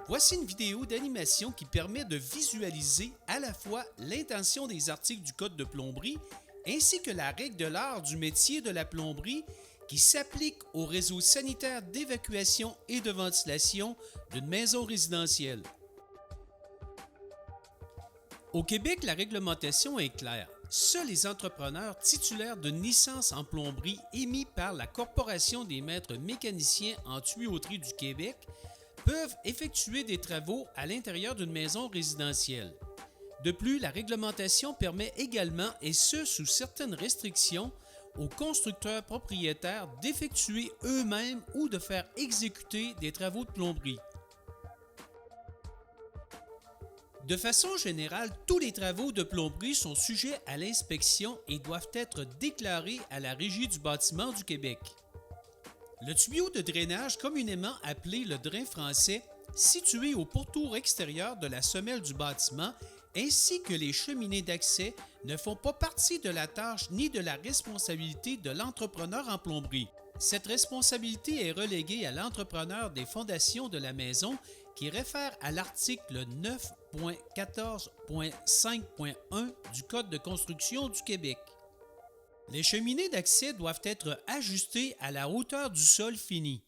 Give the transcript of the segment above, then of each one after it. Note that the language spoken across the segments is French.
Voici une vidéo d'animation qui permet de visualiser à la fois l'intention des articles du Code de plomberie ainsi que la règle de l'art du métier de la plomberie qui s'applique au réseau sanitaire d'évacuation et de ventilation d'une maison résidentielle. Au Québec, la réglementation est claire. Seuls les entrepreneurs titulaires d'une licence en plomberie émise par la Corporation des maîtres mécaniciens en tuyauterie du Québec peuvent effectuer des travaux à l'intérieur d'une maison résidentielle. De plus, la réglementation permet également, et ce sous certaines restrictions, aux constructeurs propriétaires d'effectuer eux-mêmes ou de faire exécuter des travaux de plomberie. De façon générale, tous les travaux de plomberie sont sujets à l'inspection et doivent être déclarés à la Régie du bâtiment du Québec. Le tuyau de drainage, communément appelé le drain français, situé au pourtour extérieur de la semelle du bâtiment, ainsi que les cheminées d'accès ne font pas partie de la tâche ni de la responsabilité de l'entrepreneur en plomberie. Cette responsabilité est reléguée à l'entrepreneur des fondations de la maison qui réfère à l'article 9.14.5.1 du Code de construction du Québec. Les cheminées d'accès doivent être ajustées à la hauteur du sol fini.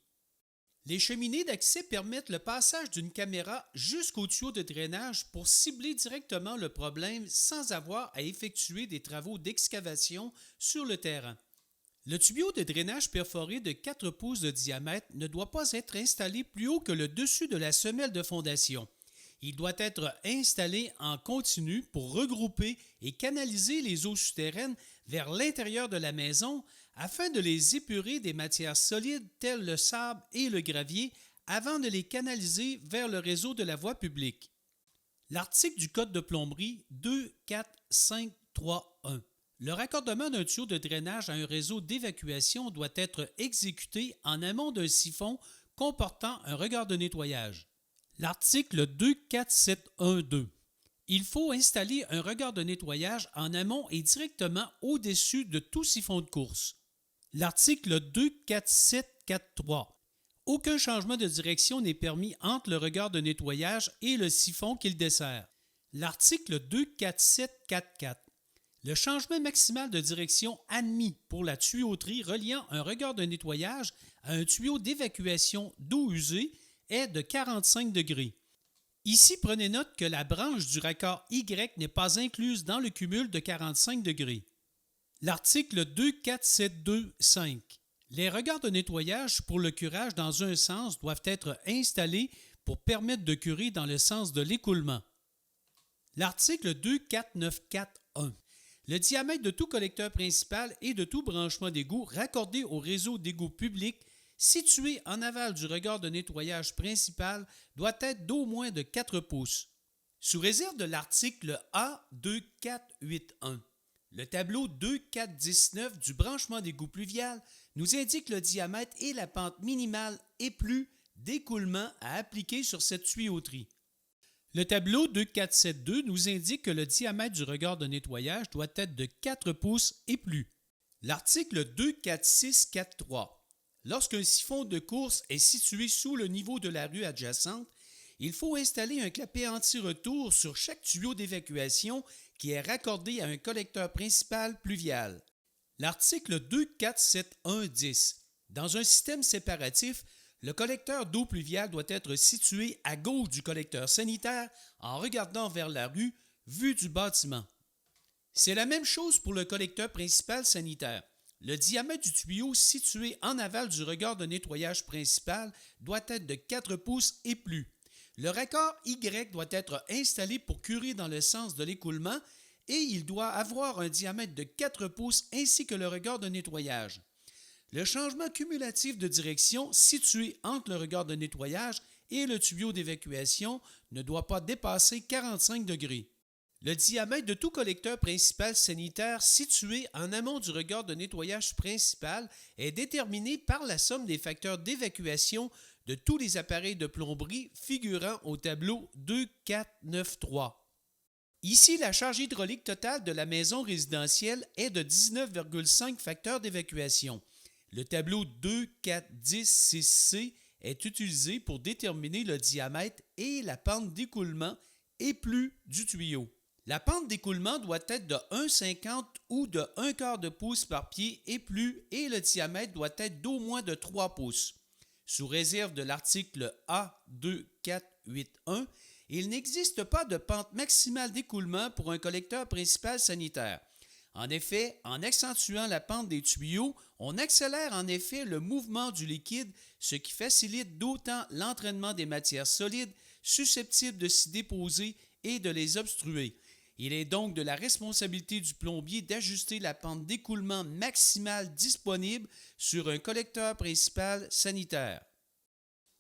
Les cheminées d'accès permettent le passage d'une caméra jusqu'au tuyau de drainage pour cibler directement le problème sans avoir à effectuer des travaux d'excavation sur le terrain. Le tuyau de drainage perforé de 4 pouces de diamètre ne doit pas être installé plus haut que le dessus de la semelle de fondation. Il doit être installé en continu pour regrouper et canaliser les eaux souterraines vers l'intérieur de la maison afin de les épurer des matières solides telles le sable et le gravier avant de les canaliser vers le réseau de la voie publique. L'article du Code de plomberie 2.4.5.3.1. Le raccordement d'un tuyau de drainage à un réseau d'évacuation doit être exécuté en amont d'un siphon comportant un regard de nettoyage. L'article 2.4.7.1.2. Il faut installer un regard de nettoyage en amont et directement au-dessus de tout siphon de course. L'article 2.4.7.4.3. Aucun changement de direction n'est permis entre le regard de nettoyage et le siphon qu'il dessert. L'article 2.4.7.4.4. Le changement maximal de direction admis pour la tuyauterie reliant un regard de nettoyage à un tuyau d'évacuation d'eau usée est de 45 degrés. Ici, prenez note que la branche du raccord Y n'est pas incluse dans le cumul de 45 degrés. L'article 2.4.7.2.5. Les regards de nettoyage pour le curage dans un sens doivent être installés pour permettre de curer dans le sens de l'écoulement. L'article 2.4.9.4.1. Le diamètre de tout collecteur principal et de tout branchement d'égout raccordé au réseau d'égout public situé en aval du regard de nettoyage principal doit être d'au moins de 4 pouces. Sous réserve de l'article A2.4.8.1, le tableau 2.4.19 du branchement d'égout pluvial nous indique le diamètre et la pente minimale et plus d'écoulement à appliquer sur cette tuyauterie. Le tableau 2.4.7.2 nous indique que le diamètre du regard de nettoyage doit être de 4 pouces et plus. L'article 2.4.6.4.3. Lorsqu'un siphon de course est situé sous le niveau de la rue adjacente, il faut installer un clapet anti-retour sur chaque tuyau d'évacuation qui est raccordé à un collecteur principal pluvial. L'article 2.4.7.1.10. Dans un système séparatif, le collecteur d'eau pluviale doit être situé à gauche du collecteur sanitaire en regardant vers la rue, vue du bâtiment. C'est la même chose pour le collecteur principal sanitaire. Le diamètre du tuyau situé en aval du regard de nettoyage principal doit être de 4 pouces et plus. Le raccord Y doit être installé pour curer dans le sens de l'écoulement et il doit avoir un diamètre de 4 pouces ainsi que le regard de nettoyage. Le changement cumulatif de direction situé entre le regard de nettoyage et le tuyau d'évacuation ne doit pas dépasser 45 degrés. Le diamètre de tout collecteur principal sanitaire situé en amont du regard de nettoyage principal est déterminé par la somme des facteurs d'évacuation de tous les appareils de plomberie figurant au tableau 2.4.9.3. Ici, la charge hydraulique totale de la maison résidentielle est de 19,5 facteurs d'évacuation. Le tableau 2.4.10.6c est utilisé pour déterminer le diamètre et la pente d'écoulement et plus du tuyau. La pente d'écoulement doit être de 1,50 ou de 1/4 de pouce par pied et plus, et le diamètre doit être d'au moins de 3 pouces. Sous réserve de l'article A2481, il n'existe pas de pente maximale d'écoulement pour un collecteur principal sanitaire. En effet, en accentuant la pente des tuyaux, on accélère en effet le mouvement du liquide, ce qui facilite d'autant l'entraînement des matières solides susceptibles de s'y déposer et de les obstruer. Il est donc de la responsabilité du plombier d'ajuster la pente d'écoulement maximale disponible sur un collecteur principal sanitaire.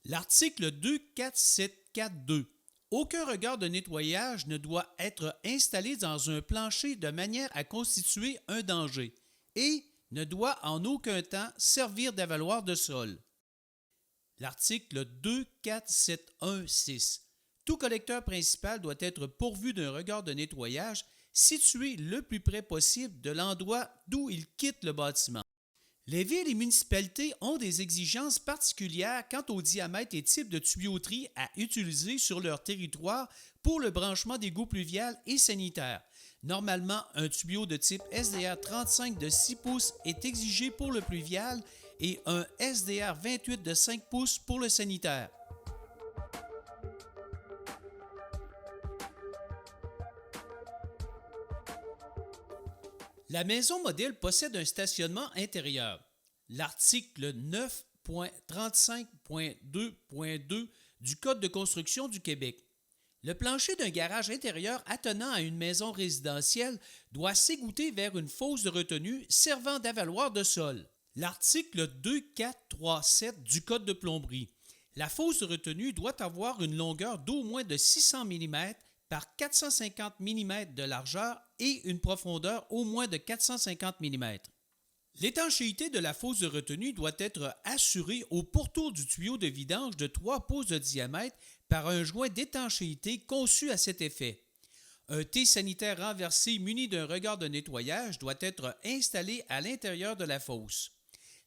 L'article 24742. Aucun regard de nettoyage ne doit être installé dans un plancher de manière à constituer un danger et ne doit en aucun temps servir d'avaloir de sol. L'article 24716. Tout collecteur principal doit être pourvu d'un regard de nettoyage situé le plus près possible de l'endroit d'où il quitte le bâtiment. Les villes et municipalités ont des exigences particulières quant au diamètre et type de tuyauterie à utiliser sur leur territoire pour le branchement d'égouts pluvial et sanitaire. Normalement, un tuyau de type SDR 35 de 6 pouces est exigé pour le pluvial et un SDR 28 de 5 pouces pour le sanitaire. La maison modèle possède un stationnement intérieur. L'article 9.35.2.2 du Code de construction du Québec. Le plancher d'un garage intérieur attenant à une maison résidentielle doit s'égoutter vers une fosse de retenue servant d'avaloir de sol. L'article 2437 du Code de plomberie. La fosse de retenue doit avoir une longueur d'au moins de 600 mm par 450 mm de largeur et une profondeur au moins de 450 mm. L'étanchéité de la fosse de retenue doit être assurée au pourtour du tuyau de vidange de 3 pouces de diamètre par un joint d'étanchéité conçu à cet effet. Un T sanitaire renversé muni d'un regard de nettoyage doit être installé à l'intérieur de la fosse.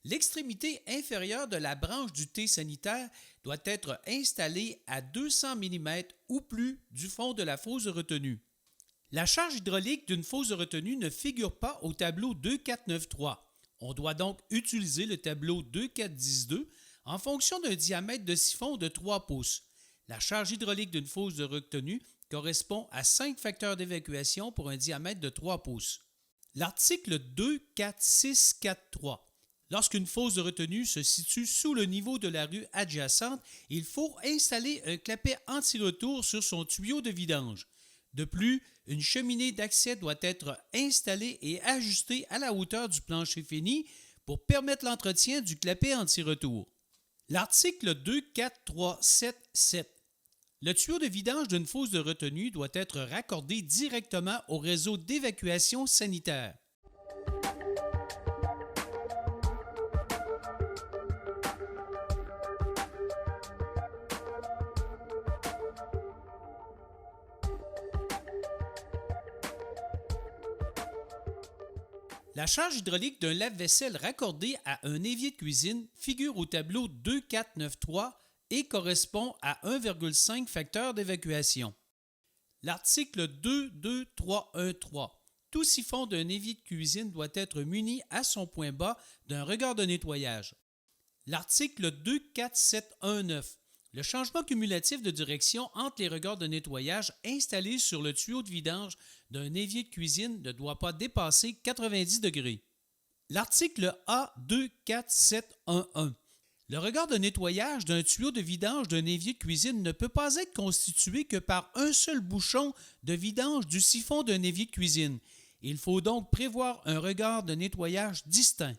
L'extrémité inférieure de la branche du T sanitaire doit être installée à 200 mm ou plus du fond de la fosse de retenue. La charge hydraulique d'une fosse de retenue ne figure pas au tableau 2493. On doit donc utiliser le tableau 2412 en fonction d'un diamètre de siphon de 3 pouces. La charge hydraulique d'une fosse de retenue correspond à 5 facteurs d'évacuation pour un diamètre de 3 pouces. L'article 24643. Lorsqu'une fosse de retenue se situe sous le niveau de la rue adjacente, il faut installer un clapet anti-retour sur son tuyau de vidange. De plus, une cheminée d'accès doit être installée et ajustée à la hauteur du plancher fini pour permettre l'entretien du clapet anti-retour. L'article 24377. Le tuyau de vidange d'une fosse de retenue doit être raccordé directement au réseau d'évacuation sanitaire. La charge hydraulique d'un lave-vaisselle raccordé à un évier de cuisine figure au tableau 2493 et correspond à 1,5 facteur d'évacuation. L'article 22313. Tout siphon d'un évier de cuisine doit être muni à son point bas d'un regard de nettoyage. L'article 24719. Le changement cumulatif de direction entre les regards de nettoyage installés sur le tuyau de vidange d'un évier de cuisine ne doit pas dépasser 90 degrés. L'article A24711. Le regard de nettoyage d'un tuyau de vidange d'un évier de cuisine ne peut pas être constitué que par un seul bouchon de vidange du siphon d'un évier de cuisine. Il faut donc prévoir un regard de nettoyage distinct.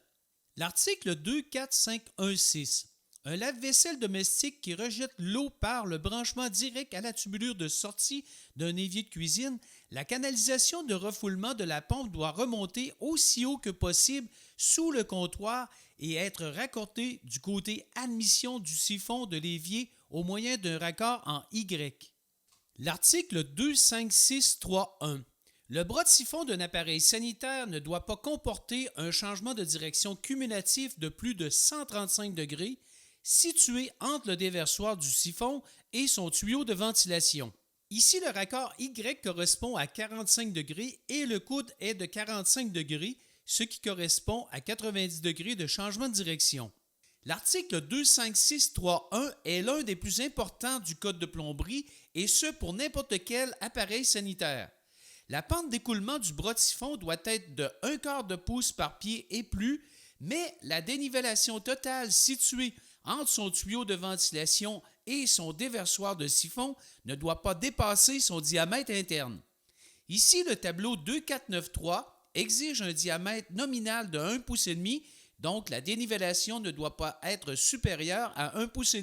L'article 24516. Un lave-vaisselle domestique qui rejette l'eau par le branchement direct à la tubulure de sortie d'un évier de cuisine, la canalisation de refoulement de la pompe doit remonter aussi haut que possible sous le comptoir et être raccordée du côté admission du siphon de l'évier au moyen d'un raccord en Y. L'article 25631. Le bras de siphon d'un appareil sanitaire ne doit pas comporter un changement de direction cumulatif de plus de 135 degrés situé entre le déversoir du siphon et son tuyau de ventilation. Ici, le raccord Y correspond à 45 degrés et le coude est de 45 degrés, ce qui correspond à 90 degrés de changement de direction. L'article 256.3.1 est l'un des plus importants du Code de plomberie et ce pour n'importe quel appareil sanitaire. La pente d'écoulement du bras de siphon doit être de 1/4 de pouce par pied et plus, mais la dénivellation totale située entre son tuyau de ventilation et son déversoir de siphon ne doit pas dépasser son diamètre interne. Ici, le tableau 2493 exige un diamètre nominal de 1,5 pouce, donc la dénivellation ne doit pas être supérieure à 1,5 pouce.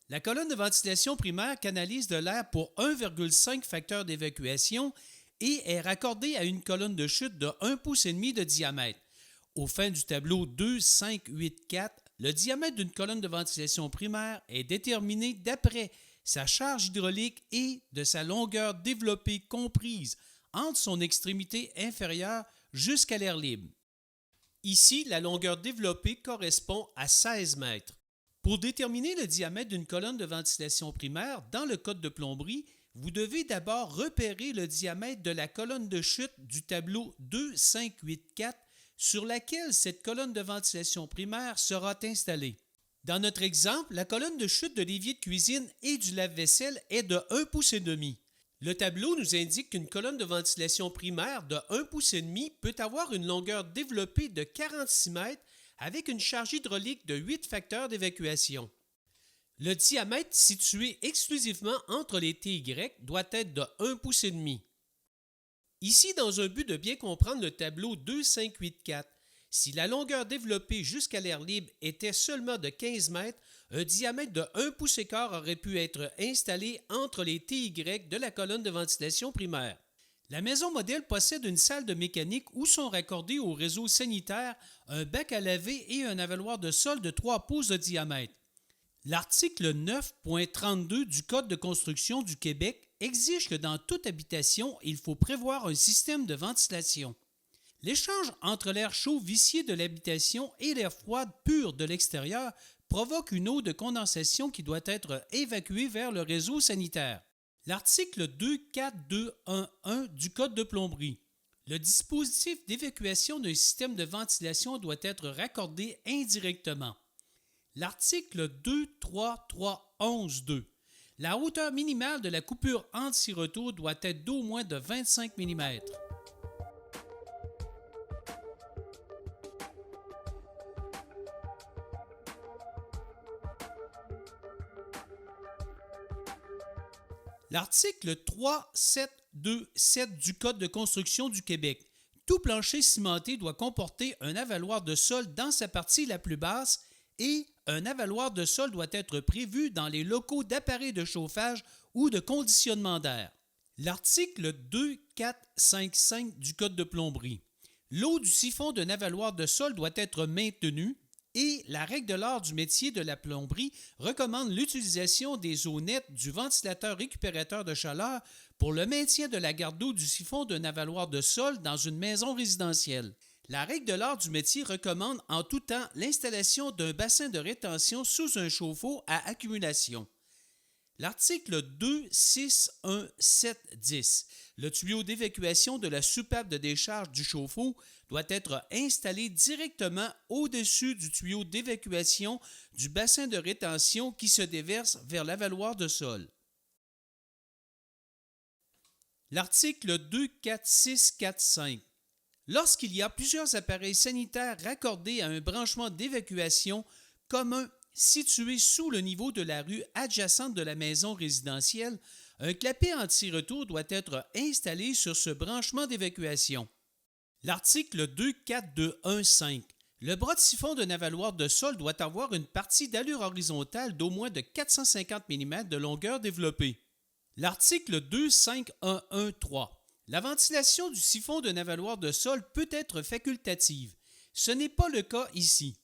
La colonne de ventilation primaire canalise de l'air pour 1,5 facteur d'évacuation et est raccordée à une colonne de chute de 1,5 pouce de diamètre. Au fin du tableau 2584, le diamètre d'une colonne de ventilation primaire est déterminé d'après sa charge hydraulique et de sa longueur développée comprise entre son extrémité inférieure jusqu'à l'air libre. Ici, la longueur développée correspond à 16 mètres. Pour déterminer le diamètre d'une colonne de ventilation primaire dans le code de plomberie, vous devez d'abord repérer le diamètre de la colonne de chute du tableau 2584 sur laquelle cette colonne de ventilation primaire sera installée. Dans notre exemple, la colonne de chute de l'évier de cuisine et du lave-vaisselle est de 1,5 pouce. Le tableau nous indique qu'une colonne de ventilation primaire de 1,5 pouce peut avoir une longueur développée de 46 mètres avec une charge hydraulique de 8 facteurs d'évacuation. Le diamètre situé exclusivement entre les TY doit être de 1,5 pouce. Ici, dans un but de bien comprendre le tableau 2584, si la longueur développée jusqu'à l'air libre était seulement de 15 mètres, un diamètre de 1,5 pouce aurait pu être installé entre les TY de la colonne de ventilation primaire. La maison modèle possède une salle de mécanique où sont raccordés au réseau sanitaire un bac à laver et un avaloir de sol de 3 pouces de diamètre. L'article 9.32 du Code de construction du Québec exige que dans toute habitation, il faut prévoir un système de ventilation. L'échange entre l'air chaud vicié de l'habitation et l'air froid pur de l'extérieur provoque une eau de condensation qui doit être évacuée vers le réseau sanitaire. L'article 24211 du Code de plomberie. Le dispositif d'évacuation d'un système de ventilation doit être raccordé indirectement. L'article 23311.2. La hauteur minimale de la coupure anti-retour doit être d'au moins de 25 mm. L'article 3727 du Code de construction du Québec. Tout plancher cimenté doit comporter un avaloir de sol dans sa partie la plus basse et un avaloir de sol doit être prévu dans les locaux d'appareils de chauffage ou de conditionnement d'air. L'article 2455 du Code de plomberie. L'eau du siphon d'un avaloir de sol doit être maintenue et la règle de l'art du métier de la plomberie recommande l'utilisation des eaux nettes du ventilateur récupérateur de chaleur pour le maintien de la garde d'eau du siphon d'un avaloir de sol dans une maison résidentielle. La règle de l'art du métier recommande en tout temps l'installation d'un bassin de rétention sous un chauffe-eau à accumulation. L'article 261.7.10. Le tuyau d'évacuation de la soupape de décharge du chauffe-eau doit être installé directement au-dessus du tuyau d'évacuation du bassin de rétention qui se déverse vers l'avaloir de sol. L'article 24645. Lorsqu'il y a plusieurs appareils sanitaires raccordés à un branchement d'évacuation commun situé sous le niveau de la rue adjacente de la maison résidentielle, un clapet anti-retour doit être installé sur ce branchement d'évacuation. L'article 24215. Le bras de siphon d'un avaloir de sol doit avoir une partie d'allure horizontale d'au moins de 450 mm de longueur développée. L'article 25113. La ventilation du siphon d'un avaloir de sol peut être facultative. Ce n'est pas le cas ici.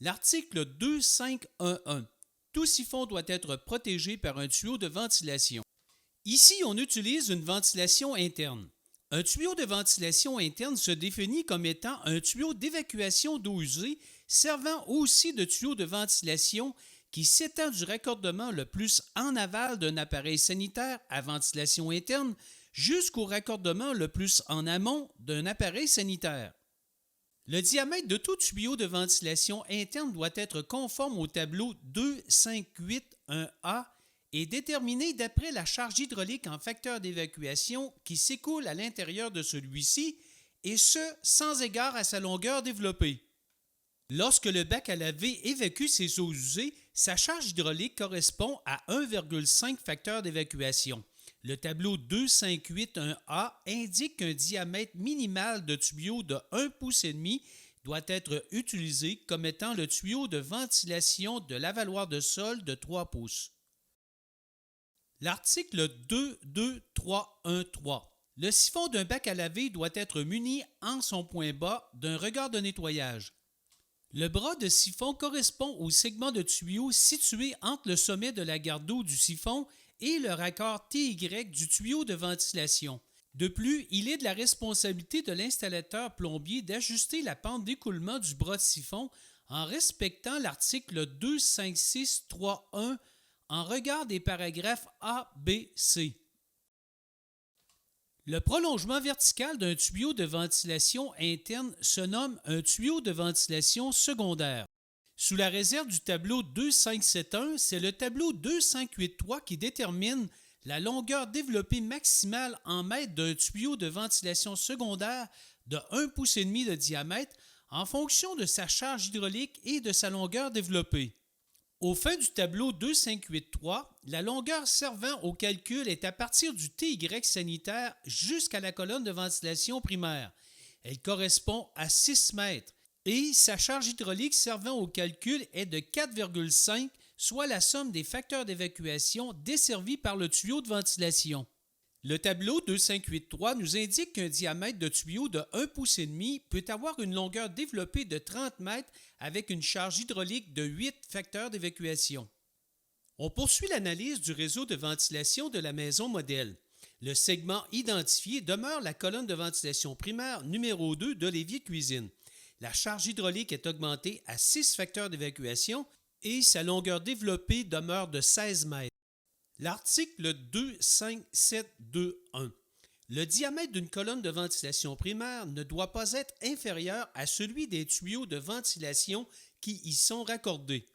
L'article 2511. Tout siphon doit être protégé par un tuyau de ventilation. Ici, on utilise une ventilation interne. Un tuyau de ventilation interne se définit comme étant un tuyau d'évacuation d'eau usée servant aussi de tuyau de ventilation qui s'étend du raccordement le plus en aval d'un appareil sanitaire à ventilation interne jusqu'au raccordement le plus en amont d'un appareil sanitaire. Le diamètre de tout tuyau de ventilation interne doit être conforme au tableau 2581A et déterminé d'après la charge hydraulique en facteur d'évacuation qui s'écoule à l'intérieur de celui-ci, et ce, sans égard à sa longueur développée. Lorsque le bac à laver évacue ses eaux usées, sa charge hydraulique correspond à 1,5 facteur d'évacuation. Le tableau 2581A indique qu'un diamètre minimal de tuyau de 1,5 pouce doit être utilisé comme étant le tuyau de ventilation de l'avaloir de sol de 3 pouces. L'article 22313. Le siphon d'un bac à laver doit être muni en son point bas d'un regard de nettoyage. Le bras de siphon correspond au segment de tuyau situé entre le sommet de la garde d'eau du siphon et le raccord TY du tuyau de ventilation. De plus, il est de la responsabilité de l'installateur plombier d'ajuster la pente d'écoulement du bras de siphon en respectant l'article 25631 en regard des paragraphes A, B, C. Le prolongement vertical d'un tuyau de ventilation interne se nomme un tuyau de ventilation secondaire. Sous la réserve du tableau 2571, c'est le tableau 2583 qui détermine la longueur développée maximale en mètres d'un tuyau de ventilation secondaire de 1,5 pouce de diamètre en fonction de sa charge hydraulique et de sa longueur développée. Au fin du tableau 2583, la longueur servant au calcul est à partir du TY sanitaire jusqu'à la colonne de ventilation primaire. Elle correspond à 6 mètres et sa charge hydraulique servant au calcul est de 4,5, soit la somme des facteurs d'évacuation desservis par le tuyau de ventilation. Le tableau 2583 nous indique qu'un diamètre de tuyau de 1,5 pouce peut avoir une longueur développée de 30 mètres avec une charge hydraulique de 8 facteurs d'évacuation. On poursuit l'analyse du réseau de ventilation de la maison modèle. Le segment identifié demeure la colonne de ventilation primaire numéro 2 de l'évier cuisine. La charge hydraulique est augmentée à 6 facteurs d'évacuation et sa longueur développée demeure de 16 mètres. L'article 25721. Le diamètre d'une colonne de ventilation primaire ne doit pas être inférieur à celui des tuyaux de ventilation qui y sont raccordés.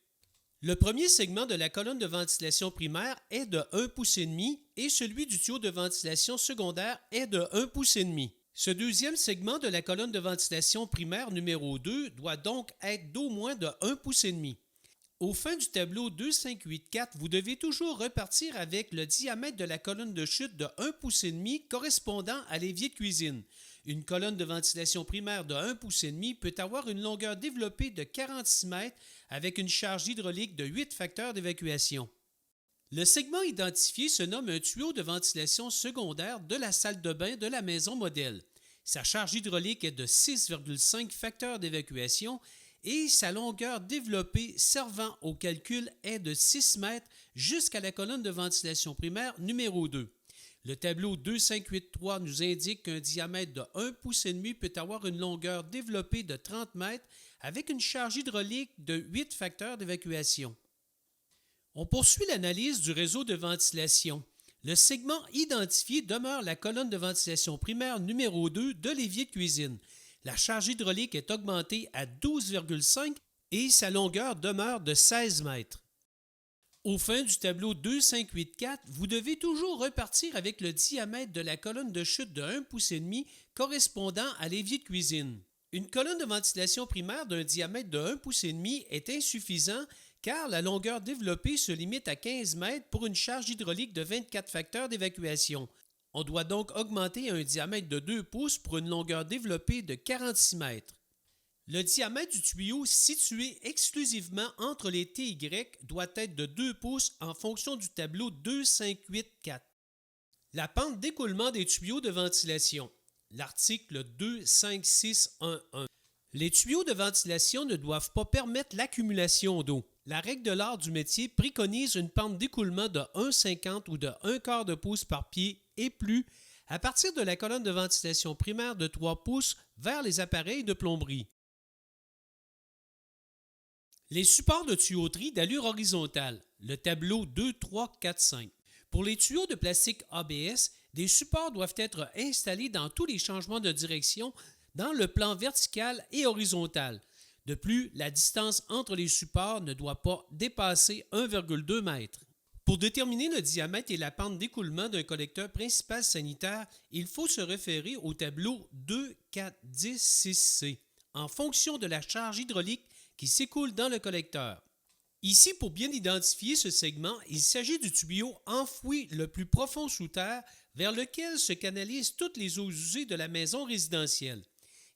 Le premier segment de la colonne de ventilation primaire est de 1,5 pouce et celui du tuyau de ventilation secondaire est de 1,5 pouce. Ce deuxième segment de la colonne de ventilation primaire numéro 2 doit donc être d'au moins de 1,5 pouce. Au fin du tableau 2584, vous devez toujours repartir avec le diamètre de la colonne de chute de 1,5 pouce correspondant à l'évier de cuisine. Une colonne de ventilation primaire de 1,5 pouce peut avoir une longueur développée de 46 mètres avec une charge hydraulique de 8 facteurs d'évacuation. Le segment identifié se nomme un tuyau de ventilation secondaire de la salle de bain de la maison modèle. Sa charge hydraulique est de 6,5 facteurs d'évacuation et sa longueur développée servant au calcul est de 6 mètres jusqu'à la colonne de ventilation primaire numéro 2. Le tableau 2583 nous indique qu'un diamètre de 1,5 pouce peut avoir une longueur développée de 30 mètres avec une charge hydraulique de 8 facteurs d'évacuation. On poursuit l'analyse du réseau de ventilation. Le segment identifié demeure la colonne de ventilation primaire numéro 2 de l'évier de cuisine. La charge hydraulique est augmentée à 12,5 et sa longueur demeure de 16 mètres. Au fin du tableau 2584, vous devez toujours repartir avec le diamètre de la colonne de chute de 1,5 pouce correspondant à l'évier de cuisine. Une colonne de ventilation primaire d'un diamètre de 1,5 pouce est insuffisant car la longueur développée se limite à 15 mètres pour une charge hydraulique de 24 facteurs d'évacuation. On doit donc augmenter à un diamètre de 2 pouces pour une longueur développée de 46 mètres. Le diamètre du tuyau situé exclusivement entre les TY doit être de 2 pouces en fonction du tableau 2584. La pente d'écoulement des tuyaux de ventilation. L'article 25611. Les tuyaux de ventilation ne doivent pas permettre l'accumulation d'eau. La règle de l'art du métier préconise une pente d'écoulement de 1,50 ou de 1/4 de pouce par pied et plus à partir de la colonne de ventilation primaire de 3 pouces vers les appareils de plomberie. Les supports de tuyauterie d'allure horizontale, le tableau 2, 3, 4, 5. Pour les tuyaux de plastique ABS, des supports doivent être installés dans tous les changements de direction dans le plan vertical et horizontal. De plus, la distance entre les supports ne doit pas dépasser 1,2 m. Pour déterminer le diamètre et la pente d'écoulement d'un collecteur principal sanitaire, il faut se référer au tableau 2, 4, 10, 6C en fonction de la charge hydraulique qui s'écoule dans le collecteur. Ici, pour bien identifier ce segment, il s'agit du tuyau enfoui le plus profond sous terre vers lequel se canalisent toutes les eaux usées de la maison résidentielle.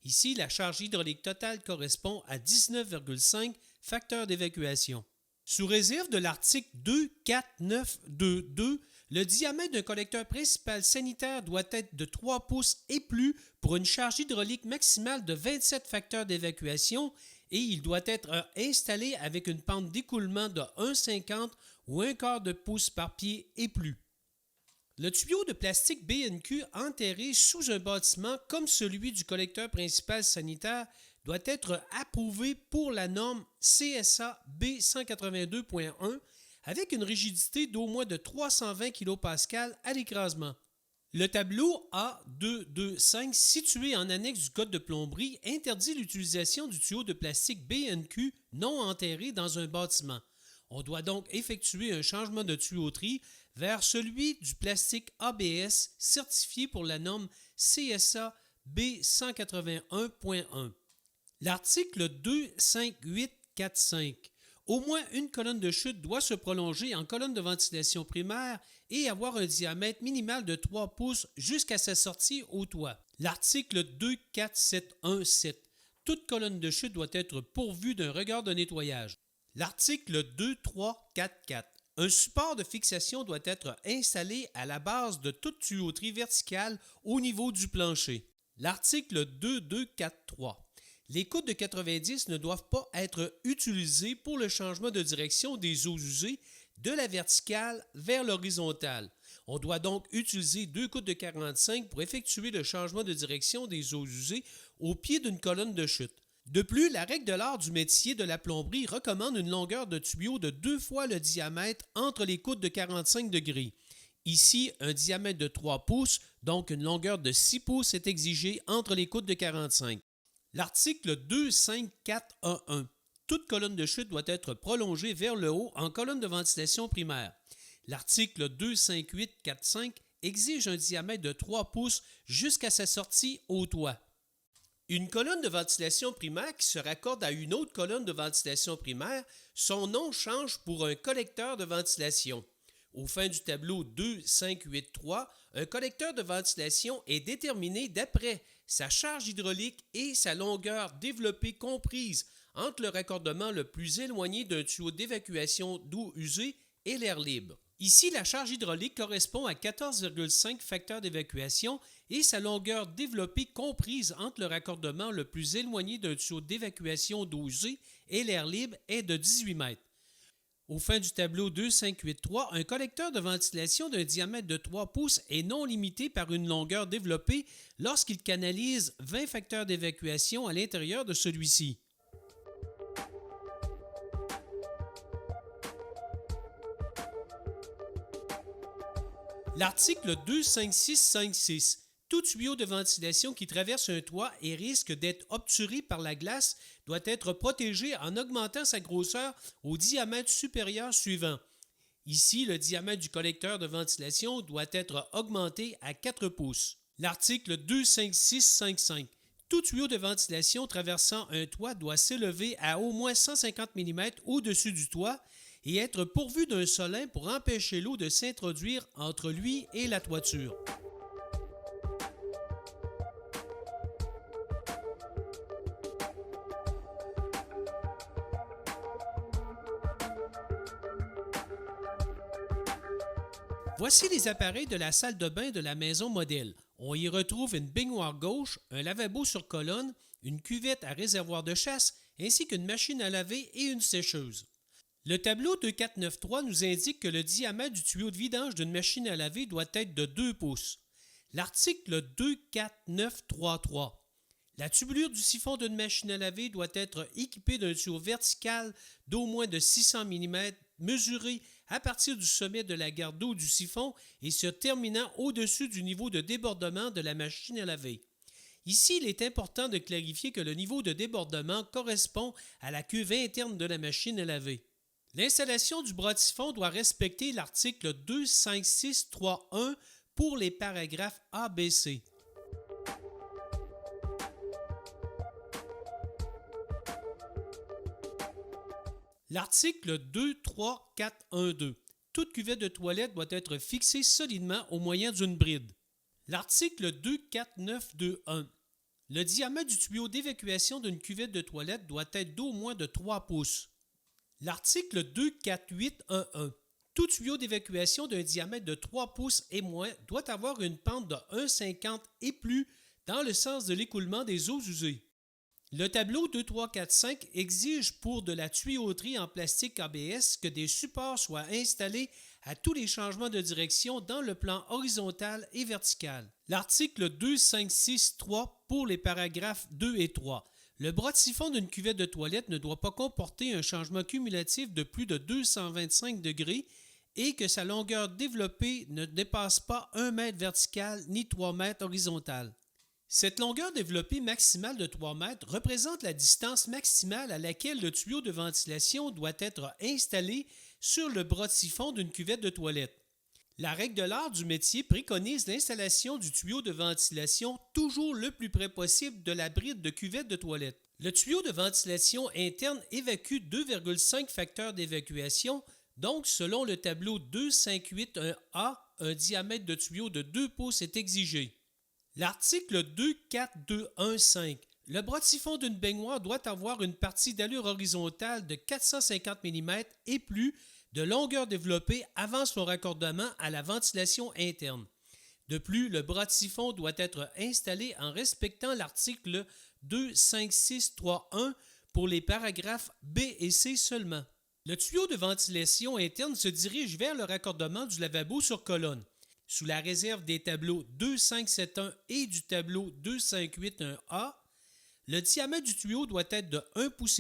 Ici, la charge hydraulique totale correspond à 19,5 facteurs d'évacuation. Sous réserve de l'article 24922, le diamètre d'un collecteur principal sanitaire doit être de 3 pouces et plus pour une charge hydraulique maximale de 27 facteurs d'évacuation et il doit être installé avec une pente d'écoulement de 1,50 ou 1/4 de pouce par pied et plus. Le tuyau de plastique B&Q enterré sous un bâtiment comme celui du collecteur principal sanitaire doit être approuvé pour la norme CSA B182.1 avec une rigidité d'au moins de 320 kPa à l'écrasement. Le tableau A225 situé en annexe du code de plomberie interdit l'utilisation du tuyau de plastique B&Q non enterré dans un bâtiment. On doit donc effectuer un changement de tuyauterie vers celui du plastique ABS certifié pour la norme CSA B181.1. L'article 25845. Au moins une colonne de chute doit se prolonger en colonne de ventilation primaire et avoir un diamètre minimal de 3 pouces jusqu'à sa sortie au toit. L'article 24717. Toute colonne de chute doit être pourvue d'un regard de nettoyage. L'article 2344. Un support de fixation doit être installé à la base de toute tuyauterie verticale au niveau du plancher. L'article 2243. Les coudes de 90 ne doivent pas être utilisés pour le changement de direction des eaux usées de la verticale vers l'horizontale. On doit donc utiliser 2 coudes de 45 pour effectuer le changement de direction des eaux usées au pied d'une colonne de chute. De plus, la règle de l'art du métier de la plomberie recommande une longueur de tuyau de 2 fois le diamètre entre les coudes de 45 degrés. Ici, un diamètre de 3 pouces, donc une longueur de 6 pouces est exigée entre les coudes de 45. L'article 25411. Toute colonne de chute doit être prolongée vers le haut en colonne de ventilation primaire. L'article 25845 exige un diamètre de 3 pouces jusqu'à sa sortie au toit. Une colonne de ventilation primaire qui se raccorde à une autre colonne de ventilation primaire, son nom change pour un collecteur de ventilation. Au fin du tableau 2583, un collecteur de ventilation est déterminé d'après sa charge hydraulique et sa longueur développée comprise entre le raccordement le plus éloigné d'un tuyau d'évacuation d'eau usée et l'air libre. Ici, la charge hydraulique correspond à 14,5 facteurs d'évacuation et sa longueur développée comprise entre le raccordement le plus éloigné d'un tuyau d'évacuation d'eau usée et l'air libre est de 18 mètres. Au fin du tableau 2583, un collecteur de ventilation d'un diamètre de 3 pouces est non limité par une longueur développée lorsqu'il canalise 20 facteurs d'évacuation à l'intérieur de celui-ci. L'article 25656. Tout tuyau de ventilation qui traverse un toit et risque d'être obturé par la glace doit être protégé en augmentant sa grosseur au diamètre supérieur suivant. Ici, le diamètre du collecteur de ventilation doit être augmenté à 4 pouces. L'article 25655. Tout tuyau de ventilation traversant un toit doit s'élever à au moins 150 mm au-dessus du toit et être pourvu d'un solin pour empêcher l'eau de s'introduire entre lui et la toiture. Voici les appareils de la salle de bain de la maison modèle. On y retrouve une baignoire gauche, un lavabo sur colonne, une cuvette à réservoir de chasse, ainsi qu'une machine à laver et une sécheuse. Le tableau 2493 nous indique que le diamètre du tuyau de vidange d'une machine à laver doit être de 2 pouces. L'article 24933. La tubulure du siphon d'une machine à laver doit être équipée d'un tuyau vertical d'au moins de 600 mm mesuré à partir du sommet de la garde d'eau du siphon et se terminant au-dessus du niveau de débordement de la machine à laver. Ici, il est important de clarifier que le niveau de débordement correspond à la cuve interne de la machine à laver. L'installation du bras de siphon doit respecter l'article 256.3.1 pour les paragraphes ABC. L'article 2.3.4.1.2. Toute cuvette de toilette doit être fixée solidement au moyen d'une bride. L'article 2.4.9.2.1. Le diamètre du tuyau d'évacuation d'une cuvette de toilette doit être d'au moins de 3 pouces. L'article 2.4.8.1.1. Tout tuyau d'évacuation d'un diamètre de 3 pouces et moins doit avoir une pente de 1,50 et plus dans le sens de l'écoulement des eaux usées. Le tableau 2.3.4.5 exige pour de la tuyauterie en plastique ABS que des supports soient installés à tous les changements de direction dans le plan horizontal et vertical. L'article 2.5.6.3 pour les paragraphes 2 et 3. Le bras de siphon d'une cuvette de toilette ne doit pas comporter un changement cumulatif de plus de 225 degrés et que sa longueur développée ne dépasse pas 1 mètre vertical ni 3 mètres horizontal. Cette longueur développée maximale de 3 mètres représente la distance maximale à laquelle le tuyau de ventilation doit être installé sur le bras de siphon d'une cuvette de toilette. La règle de l'art du métier préconise l'installation du tuyau de ventilation toujours le plus près possible de la bride de cuvette de toilette. Le tuyau de ventilation interne évacue 2,5 facteurs d'évacuation, donc selon le tableau 2.5.8.1a, un diamètre de tuyau de 2 pouces est exigé. L'article 2.4.2.1.5. Le bras de siphon d'une baignoire doit avoir une partie d'allure horizontale de 450 mm et plus de longueur développée avant son raccordement à la ventilation interne. De plus, le bras de siphon doit être installé en respectant l'article 2.5.6.3.1 pour les paragraphes B et C seulement. Le tuyau de ventilation interne se dirige vers le raccordement du lavabo sur colonne. Sous la réserve des tableaux 2.5.7.1 et du tableau 2.5.8.1a, le diamètre du tuyau doit être de 1,5 pouce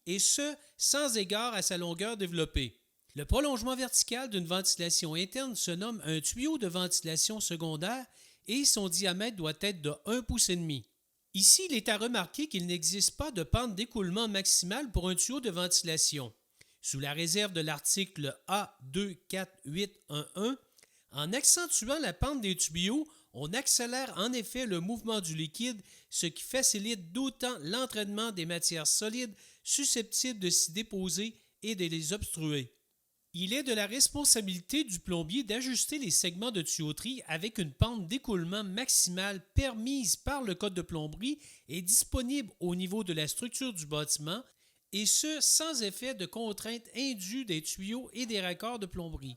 et ce, sans égard à sa longueur développée. Le prolongement vertical d'une ventilation interne se nomme un tuyau de ventilation secondaire et son diamètre doit être de 1,5 pouce. Ici, il est à remarquer qu'il n'existe pas de pente d'écoulement maximale pour un tuyau de ventilation. Sous la réserve de l'article A2.4.8.1.1, en accentuant la pente des tuyaux, on accélère en effet le mouvement du liquide, ce qui facilite d'autant l'entraînement des matières solides susceptibles de s'y déposer et de les obstruer. Il est de la responsabilité du plombier d'ajuster les segments de tuyauterie avec une pente d'écoulement maximale permise par le code de plomberie et disponible au niveau de la structure du bâtiment, et ce sans effet de contrainte indue des tuyaux et des raccords de plomberie.